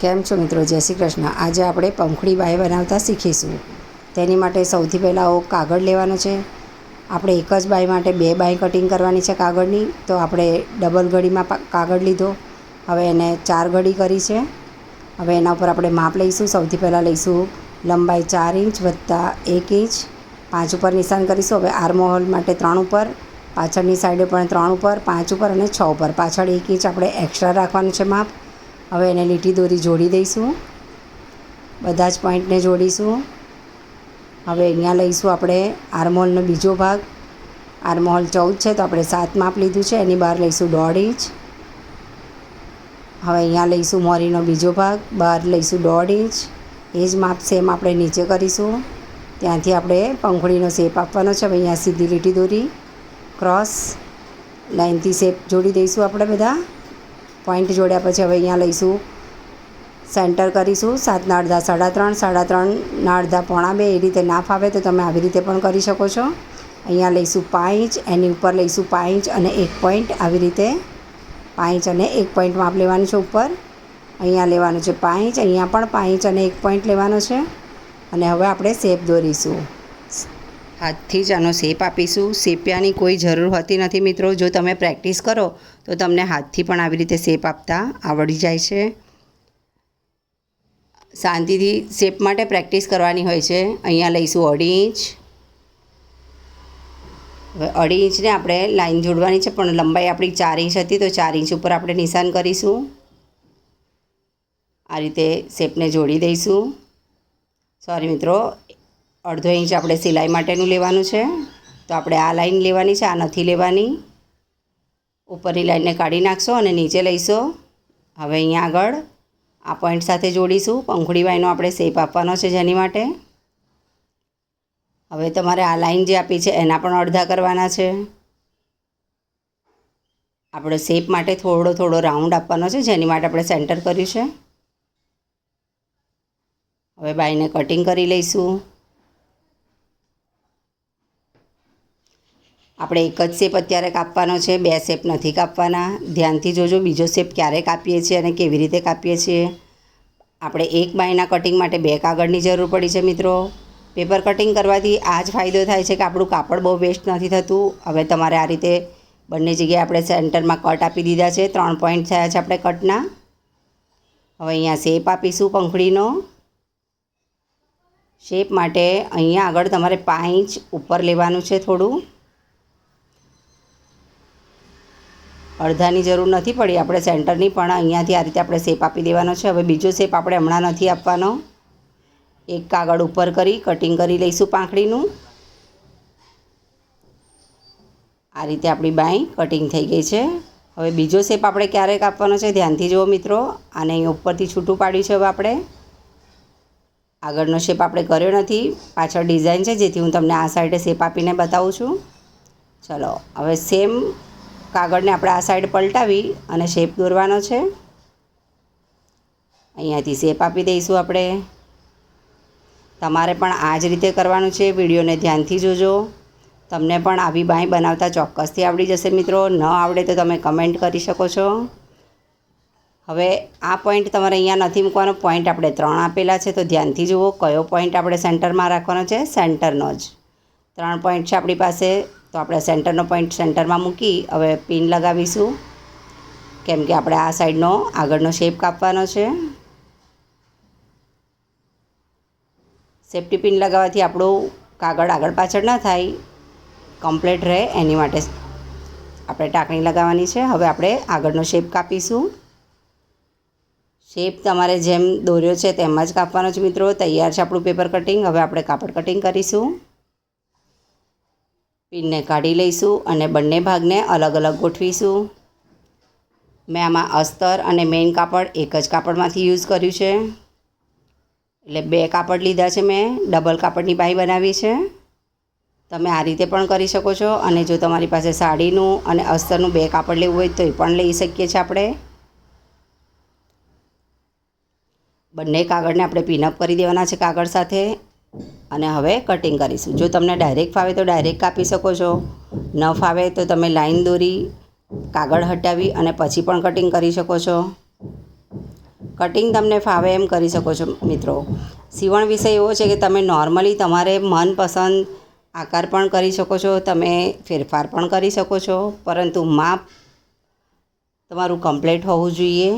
કેમ છો મિત્રો? જય શ્રી કૃષ્ણ। આજે આપણે પંખડી બાય બનાવતા શીખીશું। તેની માટે સૌથી પહેલાં કાગળ લેવાનો છે। આપણે એક જ બાય માટે 2 બાય કટિંગ કરવાની છે કાગળની, તો આપણે ડબલ ઘડીમાં કાગળ લીધો। હવે એને 4 ઘડી કરી છે। હવે એના ઉપર આપણે માપ લઈશું। સૌથી પહેલાં લઈશું લંબાઈ 4 ઇંચ વત્તા 1 ઇંચ, 5 ઉપર નિશાન કરીશું। હવે આર્મહોલ માટે 3 ઉપર, પાછળની સાઈડે પણ 3 ઉપર, 5 ઉપર અને 6 ઉપર, પાછળ 1 ઇંચ આપણે એક્સ્ટ્રા રાખવાનું છે માપ। હવે એને લીટી દોરી જોડી દઈશું, બધા જ પોઈન્ટને જોડીશું। હવે અહીંયા લઈશું આપણે આર્મહોલનો બીજો ભાગ। આર્મહોલ 14 છે તો આપણે 7 માપ લીધું છે, એની બહાર લઈશું 1.5 ઇંચ। હવે અહીંયા લઈશું મોરીનો બીજો ભાગ, બહાર લઈશું 1.5 ઇંચ। એ જ માપ સેમ આપણે નીચે કરીશું। ત્યાંથી આપણે પંખડીનો શેપ આપવાનો છે। હવે અહીંયા સીધી લીટી દોરી ક્રોસ લાઇનથી શેપ જોડી દઈશું। આપણે બધા પોઈન્ટ જોડ્યા પછી હવે અહીંયા લઈશું સેન્ટર કરીશું। 7 અડધા 3.5, 3.5 અડધા 1.25, એ રીતે ના ફાવે તો તમે આવી રીતે પણ કરી શકો છો। અહીંયા લઈશું 5 ઇંચ, એની ઉપર લઈશું 5 ઇંચ અને 1 પોઈન્ટ, આવી રીતે 5 ઇંચ અને 1 પોઈન્ટ માપ લેવાનું છે ઉપર। અહીંયા લેવાનું છે 5 ઇંચ, અહીંયા પણ 5 ઇંચ અને 1 પોઈન્ટ લેવાનો છે। અને હવે આપણે શેપ દોરીશું, હાથથી જ આનો શેપ આપીશું। શેપિયાની કોઈ જરૂર હોતી નથી મિત્રો, જો તમે પ્રેક્ટિસ કરો તો તમને હાથથી પણ આવી રીતે શેપ આપતા આવડી જાય છે। શાંતિથી શેપ માટે પ્રેક્ટિસ કરવાની હોય છે। અહીંયા લઈશું 2.5 ઇંચ। હવે 2.5 ઇંચને આપણે લાઈન જોડવાની છે, પણ લંબાઈ આપણી 4 ઇંચ હતી તો 4 ઇંચ ઉપર આપણે નિશાન કરીશું। આ રીતે શેપને જોડી દઈશું। સોરી મિત્રો, 1/2 ઇંચ આપણે સિલાઈ માટેનું લેવાનું છે, તો આપણે આ લાઈન લેવાની છે, આ નથી લેવાની। ઉપરની લાઈનને કાઢી નાખશો અને નીચે લઈશો। હવે અહીંયા આગળ આ પોઈન્ટ સાથે જોડીશું। પંખડી બાયનો આપણે શેપ આપવાનો છે જેની માટે। હવે તમારે આ લાઈન જે આપી છે એના પણ અડધા કરવાના છે। આપણે શેપ માટે થોડો રાઉન્ડ આપવાનો છે, જેની માટે આપણે સેન્ટર કર્યું છે। હવે બાયને કટિંગ કરી લઈશું। આપણે એક જ શેપ અત્યારે કાપવાનો છે, 2 શેપ નથી કાપવાના। ધ્યાનથી જોજો બીજો શેપ ક્યારે કાપીએ છીએ અને કેવી રીતે કાપીએ છીએ। આપણે એક બાયના કટિંગ માટે 2 કાગળની જરૂર પડી છે મિત્રો। પેપર કટિંગ કરવાથી આ જ ફાયદો થાય છે કે આપણું કાપડ બહુ વેસ્ટ નથી થતું। હવે તમારે આ રીતે બંને જગ્યાએ આપણે સેન્ટરમાં કટ આપી દીધા છે, 3 પોઈન્ટ થયા છે આપણે કટના। હવે અહીંયા શેપ આપીશું પંખડીનો। શેપ માટે અહીંયા આગળ તમારે 5 ઇંચ ઉપર લેવાનું છે થોડું, અડધાની જરૂર નથી પડી આપણે સેન્ટરની, પણ અહીંયાથી આ રીતે આપણે શેપ આપી દેવાનો છે। હવે બીજો શેપ આપણે હમણાં નથી આપવાનો। એક કાગળ ઉપર કરી કટિંગ કરી લઈશું પાંખડીનું। આ રીતે આપણી બાય કટિંગ થઈ ગઈ છે। હવે બીજો શેપ આપણે ક્યારે કાપવાનો છે ધ્યાનથી જુઓ મિત્રો। આને અહીં ઉપરથી છૂટું પાડ્યું છે। હવે આપણે આગળનો શેપ આપણે કર્યો નથી, પાછળ ડિઝાઇન છે, જેથી હું તમને આ સાઈડે શેપ આપીને બતાવું છું। ચલો હવે સેમ કાગળને આપણે આ સાઈડ પલટાવી અને શેપ દોરવાનો છે। અહીંયાથી શેપ આપી દઈશું આપણે। તમારે પણ આ જ રીતે કરવાનું છે। વિડીયોને ધ્યાનથી જોજો, તમને પણ આવી બાંય બનાવતા ચોક્કસથી આવડી જશે મિત્રો। ન આવડે તો તમે કમેન્ટ કરી શકો છો। હવે આ પોઈન્ટ તમારે અહીંયા નથી મૂકવાનો, પોઈન્ટ આપણે 3 આપેલા છે, તો ધ્યાનથી જુઓ કયો પોઈન્ટ આપણે સેન્ટરમાં રાખવાનો છે। સેન્ટરનો જ 3 પોઈન્ટ છે આપણી પાસે, તો આપણે સેન્ટરનો પોઈન્ટ સેન્ટરમાં મૂકી હવે પિન લગાવીશું, કેમ કે આપણે આ સાઈડનો આગળનો શેપ કાપવાનો છે। સેફ્ટી પિન લગાવવાથી આપણું કાગળ આગળ પાછળ ન થાય, કમ્પ્લીટ રહે, એની માટે આપણે ટાંકણી લગાવવાની છે। હવે આપણે આગળનો શેપ કાપીશું। શેપ તમારે જેમ દોર્યો છે તેમ જ કાપવાનો છે મિત્રો। તૈયાર છે આપણું પેપર કટિંગ। હવે આપણે કાપડ કટિંગ કરીશું। પિનને કાઢી લઈશું અને બંને ભાગને અલગ અલગ ગોઠવીશું। મેં આમાં અસ્તર અને મેઇન કાપડ એક જ કાપડમાંથી યુઝ કર્યું છે, એટલે 2 કાપડ લીધા છે મેં, ડબલ કાપડની બાય બનાવી છે। તમે આ રીતે પણ કરી શકો છો, અને જો તમારી પાસે સાડીનું અને અસ્તરનું 2 કાપડ લેવું હોય તો એ પણ લઈ શકીએ છીએ આપણે। બંને કાગળને આપણે પિનઅપ કરી દેવાના છે કાગળ સાથે, અને હવે કટિંગ કરીશું। જો તમને ડાયરેક્ટ ફાવે તો ડાયરેક્ટ કાપી શકો છો, ન ફાવે તો તમે લાઈન દોરી કાગળ હટાવી અને પછી પણ કટિંગ કરી શકો છો। કટિંગ તમને ફાવે એમ કરી શકો છો મિત્રો. સીવણ વિષય એવો છે કે તમે નોર્મલી તમારે મનપસંદ આકાર પણ કરી શકો છો, તમે ફેરફાર પણ કરી શકો છો, પરંતુ માપ તમારું કમ્પ્લીટ હોવું જોઈએ.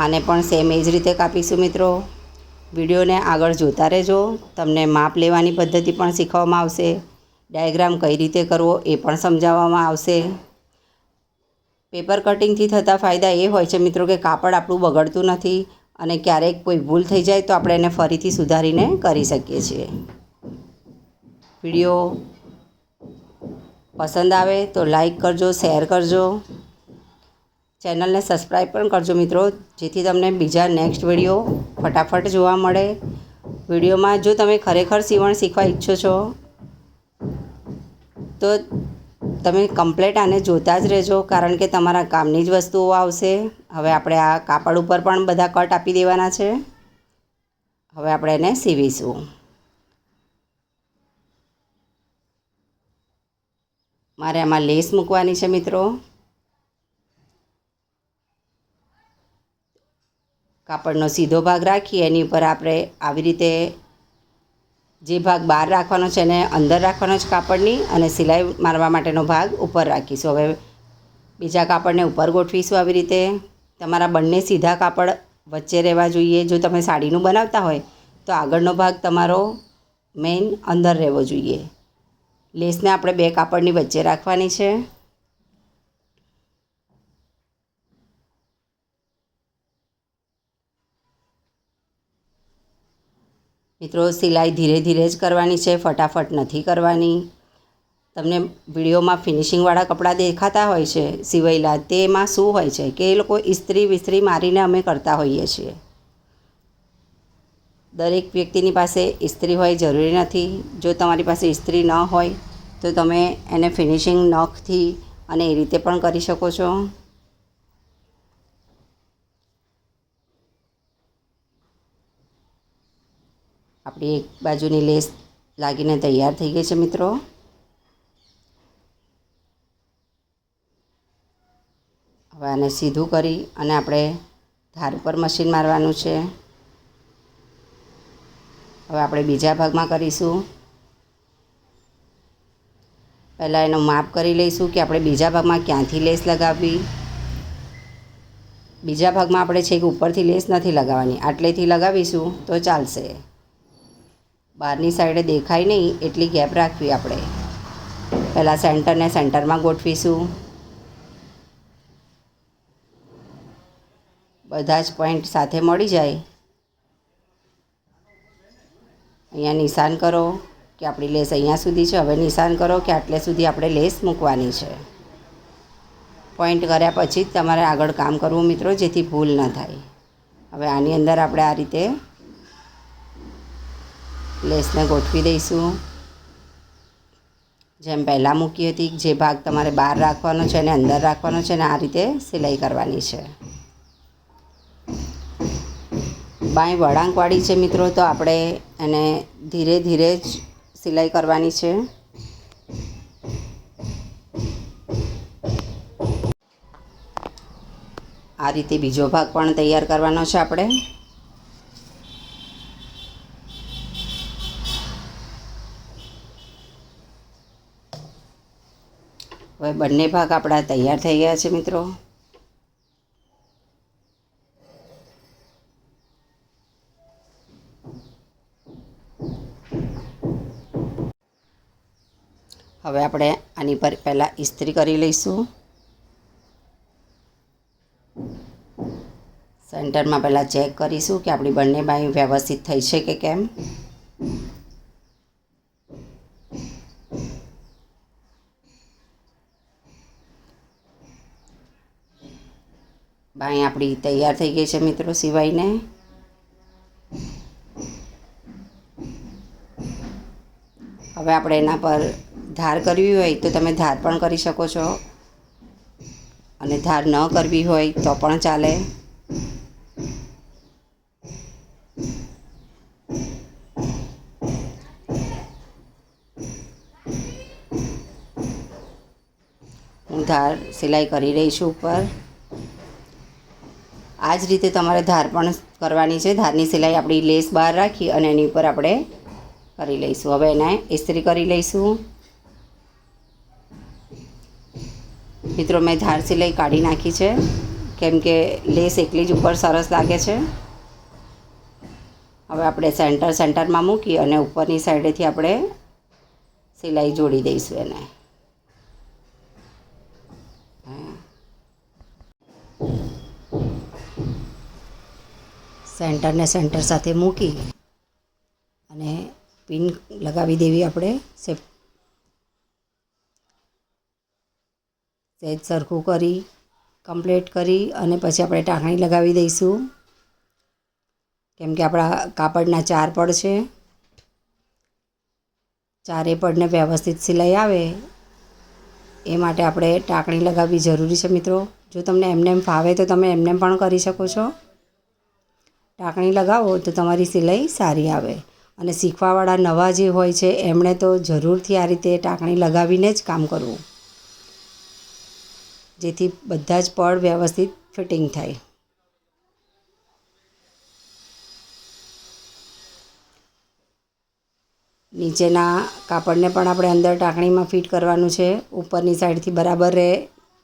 આને પણ સેમ એ જ રીતે કાપીશું મિત્રો. વિડીયોને આગળ જોતા રહેજો, તમને માપ લેવાની પદ્ધતિ પણ શીખવવામાં આવશે, ડાયાગ્રામ કઈ રીતે કરવો એ પણ સમજાવવામાં આવશે. પેપર કટિંગથી થતા ફાયદા એ હોય છે મિત્રો કે કાપડ આપણું બગડતું નથી અને ક્યારેક કોઈ ભૂલ થઈ જાય તો આપણે એને ફરીથી સુધારીને કરી શકીએ છીએ. વિડીયો પસંદ આવે તો લાઈક કરજો, શેર કરજો, ચેનલને સબસ્ક્રાઈબ પણ કરજો મિત્રો, જેથી તમને બીજા નેક્સ્ટ વિડીયો ફટાફટ જોવા મળે. વિડીયોમાં જો તમે ખરેખર સીવણ શીખવા ઈચ્છો છો તો તમે કમ્પ્લેટ આને જોતા જ રહેજો, કારણ કે તમારા કામની જ વસ્તુઓ આવશે. હવે આપણે આ કાપડ ઉપર પણ બધા કટ આપી દેવાના છે. હવે આપણે એને સીવીશું. મારે આમાં લેસ મૂકવાની છે મિત્રો. કાપડનો સીધો ભાગ રાખી એની ઉપર આપણે આવી રીતે જે ભાગ બહાર રાખવાનો છે એને અંદર રાખવાનો છે કાપડની, અને સિલાઈ મારવા માટેનો ભાગ ઉપર રાખીશું. હવે બીજા કાપડને ઉપર ગોઠવીશું આવી રીતે. તમારા બંને સીધા કાપડ વચ્ચે રહેવા જોઈએ. જો તમે સાડીનું બનાવતા હોય તો આગળનો ભાગ તમારો મેઇન અંદર રહેવો જોઈએ. લેસને આપણે બે કાપડની વચ્ચે રાખવાની છે. મિત્રો સિલાઈ ધીરે ધીરે જ કરવાની છે, ફટાફટ નથી કરવાની. તમને વિડીયોમાં ફિનિશિંગવાળા કપડાં દેખાતા હોય છે સિવાયેલા, તેમાં શું હોય છે કે એ લોકો ઇસ્ત્રી વિસ્ત્રી મારીને અમે કરતા હોઈએ છીએ. દરેક વ્યક્તિની પાસે ઇસ્ત્રી હોય જરૂરી નથી. જો તમારી પાસે ઇસ્ત્રી ન હોય તો તમે એને ફિનિશિંગ નખથી અને એ રીતે પણ કરી શકો છો. આપણી એક બાજુની લેસ લાગીને તૈયાર થઈ ગઈ છે મિત્રો. હવે આને સીધું કરી અને આપણે ધાર ઉપર મશીન મારવાનું છે. હવે આપણે બીજા ભાગમાં કરીશું. પહેલાં એનું માપ કરી લઈશું કે આપણે બીજા ભાગમાં ક્યાંથી લેસ લગાવવી. બીજા ભાગમાં આપણે છેક ઉપરથી લેસ નથી લગાવવાની, આટલેથી લગાવીશું તો ચાલશે. બહારની સાઈડે દેખાય નહીં એટલી ગેપ રાખવી આપણે. પહેલાં સેન્ટરને સેન્ટરમાં ગોઠવીશું. બધા જ પોઈન્ટ સાથે મળી જાય. અહીંયા નિશાન કરો કે આપણી લેસ અહીંયા સુધી છે. હવે નિશાન કરો કે આટલે સુધી આપણે લેસ મૂકવાની છે. પોઈન્ટ કર્યા પછી જ તમારે આગળ કામ કરવું મિત્રો, જેથી ભૂલ ન થાય. હવે આની અંદર આપણે આ રીતે લેસને ગોઠવી દઈશું. જેમ પહેલાં મૂકી હતી, જે ભાગ તમારે બહાર રાખવાનો છે અને અંદર રાખવાનો છે, અને આ રીતે સિલાઈ કરવાની છે. બાંય વળાંકવાળી છે મિત્રો, તો આપણે એને ધીરે ધીરે જ સિલાઈ કરવાની છે. આ રીતે બીજો ભાગ પણ તૈયાર કરવાનો છે આપણે. હવે બંને ભાગ આપણા તૈયાર થઈ ગયા છે મિત્રો. હવે આપણે આની પર પહેલાં ઇસ્ત્રી કરી લઈશું. સેન્ટરમાં પહેલાં ચેક કરીશું કે આપણી બંને બાજુ વ્યવસ્થિત થઈ છે કે કેમ. બાંય આપણી તૈયાર થઈ ગઈ છે મિત્રો સિવાયને. હવે આપણે એના પર ધાર કરવી હોય તો તમે ધાર પણ કરી શકો છો, અને ધાર ન કરવી હોય તો પણ ચાલે. હું ધાર સિલાઈ કરી રહીશું ઉપર. આ જ રીતે તમારે ધાર પણ કરવાની છે. ધારની સિલાઈ આપણી લેસ બહાર રાખી અને એની ઉપર આપણે કરી લઈશું. હવે એને ઇસ્ત્રી કરી લઈશું. મિત્રો મેં ધાર સિલાઈ કાઢી નાખી છે કેમ કે લેસ એકલી જ ઉપર સરસ લાગે છે. હવે આપણે સેન્ટરમાં મૂકી અને ઉપરની સાઈડેથી આપણે સિલાઈ જોડી દઈશું એને. સેન્ટરને સેન્ટર સાથે મૂકી અને પિન લગાવી દેવી આપણે. સહેજ સરખું કરી કમ્પ્લીટ કરી અને પછી આપણે ટાંકણી લગાવી દઈશું કેમ કે આપણા કાપડના 4 પડ છે. 4 પડને વ્યવસ્થિત સિલાઈ આવે એ માટે આપણે ટાંકણી લગાવવી જરૂરી છે મિત્રો. જો તમને એમનેમ ફાવે તો તમે એમનેમ પણ કરી શકો છો. ટાંકણી લગાવો તો તમારી સિલાઈ સારી આવે. અને શીખવાવાળા નવા જે હોય છે એમણે તો જરૂરથી આ રીતે ટાંકણી લગાવીને જ કામ કરવું, જેથી બધા જ પડ વ્યવસ્થિત ફિટિંગ થાય. નીચેના કાપડને પણ આપણે અંદર ટાંકણીમાં ફિટ કરવાનું છે. ઉપરની સાઈડથી બરાબર રહે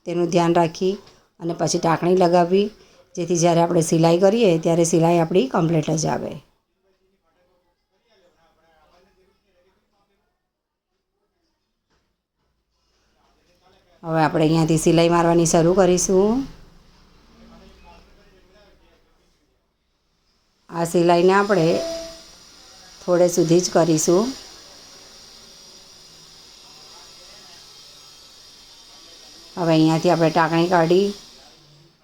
તેનું ધ્યાન રાખી અને પછી ટાંકણી લગાવવી, જેથી જ્યારે આપણે સિલાઈ કરીએ ત્યારે સિલાઈ આપણી કમ્પ્લીટ જ આવે. હવે આપણે અહીંયાથી સિલાઈ મારવાની શરૂ કરીશું. આ સિલાઈને આપણે થોડે સુધી જ કરીશું. હવે અહીંયાથી આપણે ટાંકણી કાઢી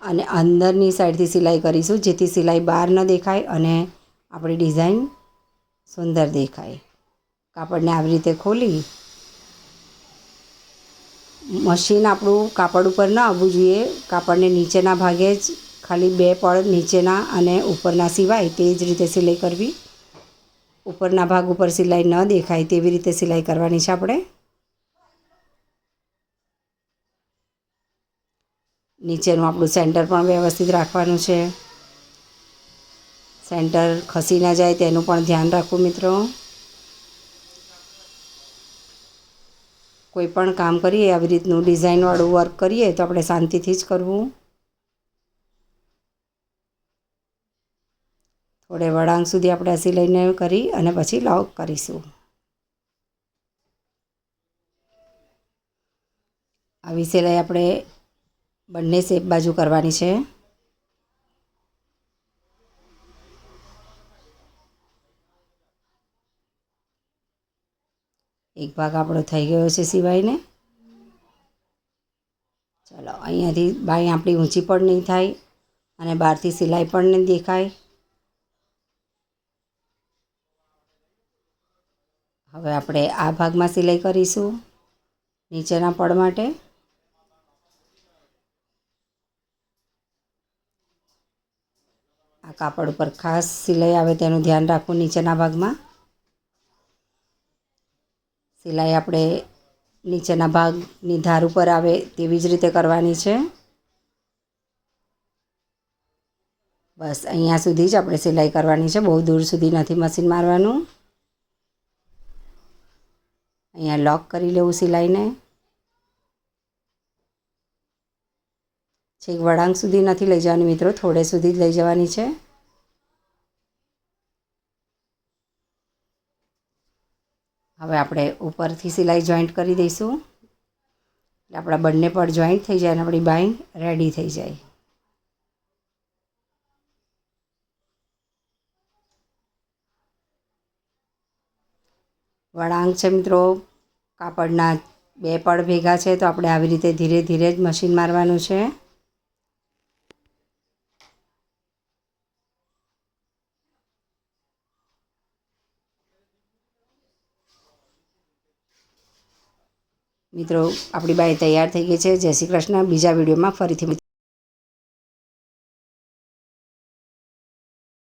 અને અંદરની સાઈડથી સિલાઈ કરીશું, જેથી સિલાઈ બહાર ન દેખાય અને આપણી ડિઝાઇન સુંદર દેખાય. કાપડને આવી રીતે ખોલી મશીન આપણું કાપડ ઉપર ન આવવું જોઈએ. કાપડને નીચેના ભાગે જ ખાલી 2 પડ નીચેના અને ઉપરના સિવાય તે જ રીતે સિલાઈ કરવી. ઉપરના ભાગ ઉપર સિલાઈ ન દેખાય તેવી રીતે સિલાઈ કરવાની છે આપણે. નીચેનું આપણું સેન્ટર પણ વ્યવસ્થિત રાખવાનું છે. સેન્ટર ખસી ન જાય તેનું પણ ધ્યાન રાખવું મિત્રો. કોઈ પણ કામ કરીએ આવી રીતનું ડિઝાઇનવાળું વર્ક કરીએ તો આપણે શાંતિથી જ કરવું. થોડે વળાંક સુધી આપણે આ સિલાઈને કરી અને પછી લોક કરીશું. આવી સિલાઈ આપણે બંને શેપ બાજુ કરવાની છે. એક ભાગ આપણો થઈ ગયો છે સિવાયને. ચાલો અહીંયાથી બાંય આપણી ઊંચી પણ નહીં થાય અને બહારથી સિલાઈ પણ નહીં દેખાય. હવે આપણે આ ભાગમાં સિલાઈ કરીશું નીચેના પડ માટે. આ કાપડ ઉપર ખાસ સિલાઈ આવે તેનું ધ્યાન રાખવું. નીચેના ભાગમાં સિલાઈ આપણે નીચેના ભાગની ધાર ઉપર આવે તેવી જ રીતે કરવાની છે. બસ અહીંયા સુધી જ આપણે સિલાઈ કરવાની છે, બહુ દૂર સુધી નથી મશીન મારવાનું. અહીંયા લોક કરી લેવું સિલાઈને. છેક વળાંક સુધી નથી લઈ જવાની મિત્રો, થોડે સુધી જ લઈ જવાની છે. હવે આપણે ઉપરથી સિલાઈ જોઈન્ટ કરી દઈશું એટલે આપણા બંને પડ જોઈન્ટ થઈ જાય અને આપણી બાંય રેડી થઈ જાય. વળાંક છે મિત્રો, કાપડના 2 પડ ભેગા છે તો આપણે આવી રીતે ધીરે ધીરે જ મશીન મારવાનું છે. મિત્રો આપણી બાંય તૈયાર થઈ ગઈ છે. જય શ્રી કૃષ્ણ. બીજા વિડીયોમાં ફરીથી